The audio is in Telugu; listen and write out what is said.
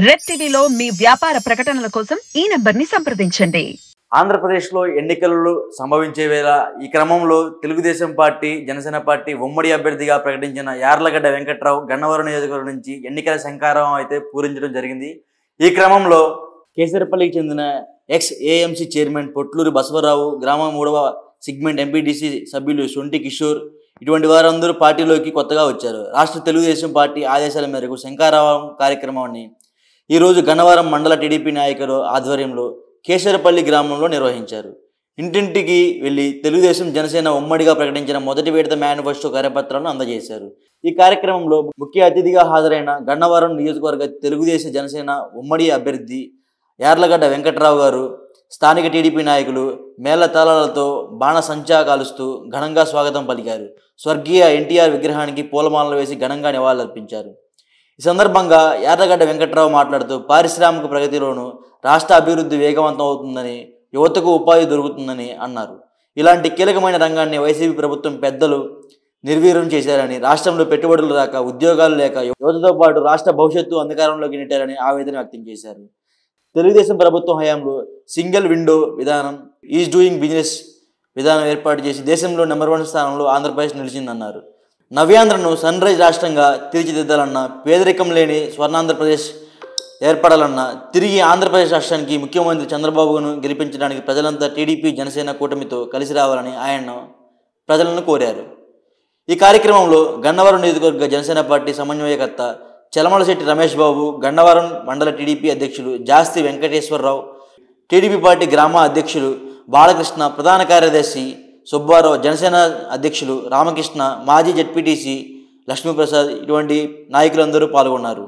రెడ్ టీవీలో మీ వ్యాపార ప్రకటనల కోసం ఈ నంబర్ని సంప్రదించండి. ఆంధ్రప్రదేశ్లో ఎన్నికలు సంభవించే వేళ ఈ క్రమంలో తెలుగుదేశం పార్టీ, జనసేన పార్టీ ఉమ్మడి అభ్యర్థిగా ప్రకటించిన యార్లగడ్డ వెంకట్రావు గన్నవరం నియోజకవర్గం నుంచి ఎన్నికల శంఖారావం అయితే పూరించడం జరిగింది. ఈ క్రమంలో కేసరపల్లికి చెందిన X AMC chairman Potluri Basavarao, గ్రామ 3వ సెగ్మెంట్ ఎంపీటీసీ సభ్యులు సొంటి కిషోర్ ఇటువంటి వారందరూ పార్టీలోకి కొత్తగా వచ్చారు. రాష్ట్ర తెలుగుదేశం పార్టీ ఆదేశాల మేరకు శంఖారావం కార్యక్రమాన్ని ఈరోజు గన్నవరం మండల టీడీపీ నాయకుల ఆధ్వర్యంలో కేసరపల్లి గ్రామంలో నిర్వహించారు. ఇంటింటికి వెళ్లి తెలుగుదేశం, జనసేన ఉమ్మడిగా ప్రకటించిన మొదటి విడత మేనిఫెస్టో కార్యపత్రాలను అందజేశారు. ఈ కార్యక్రమంలో ముఖ్య అతిథిగా హాజరైన గన్నవరం నియోజకవర్గ తెలుగుదేశం, జనసేన ఉమ్మడి అభ్యర్థి యార్లగడ్డ వెంకట్రావు గారు స్థానిక టీడీపీ నాయకులు మేళతాళాలతో బాణసంచా కాలుస్తూ ఘనంగా స్వాగతం పలికారు. స్వర్గీయ ఎన్టీఆర్ విగ్రహానికి పూలమాలలు వేసి ఘనంగా నివాళులర్పించారు. ఈ సందర్భంగా యార్లగడ్డ వెంకట్రావు మాట్లాడుతూ పారిశ్రామిక ప్రగతిలోనూ రాష్ట్ర అభివృద్ధి వేగవంతం అవుతుందని, యువతకు ఉపాధి దొరుకుతుందని అన్నారు. ఇలాంటి కీలకమైన రంగాన్ని వైసీపీ ప్రభుత్వం పెద్దలు నిర్వీర్యం చేశారని, రాష్ట్రంలో పెట్టుబడులు రాక, ఉద్యోగాలు లేక యువతతో పాటు రాష్ట్ర భవిష్యత్తు అంధకారంలోకి నెట్టారని ఆవేదన వ్యక్తం చేశారు. తెలుగుదేశం ప్రభుత్వం హయాంలో సింగిల్ విండో విధానం, ఈజ్ డూయింగ్ బిజినెస్ విధానం ఏర్పాటు చేసి దేశంలో నెంబర్ 1 స్థానంలో ఆంధ్రప్రదేశ్ నిలిచిందన్నారు. నవ్యాంధ్రను సన్ రైజ్ రాష్ట్రంగా తీర్చిదిద్దాలన్నా, పేదరికం లేని స్వర్ణాంధ్రప్రదేశ్ ఏర్పడాలన్నా, తిరిగి ఆంధ్రప్రదేశ్ రాష్ట్రానికి ముఖ్యమంత్రి చంద్రబాబును గెలిపించడానికి ప్రజలంతా టీడీపీ, జనసేన కూటమితో కలిసి రావాలని ఆయన ప్రజలను కోరారు. ఈ కార్యక్రమంలో గన్నవరం నియోజకవర్గ జనసేన పార్టీ సమన్వయకర్త చలమలశెట్టి రమేష్ బాబు, గన్నవరం మండల టీడీపీ అధ్యక్షులు జాస్తి వెంకటేశ్వరరావు, టీడీపీ పార్టీ గ్రామ అధ్యక్షులు బాలకృష్ణ, ప్రధాన కార్యదర్శి సుబ్బారావు, జనసేన అధ్యక్షులు రామకృష్ణ, మాజీ జెడ్పీటీసీ లక్ష్మీప్రసాద్ ఇటువంటి నాయకులందరూ పాల్గొన్నారు.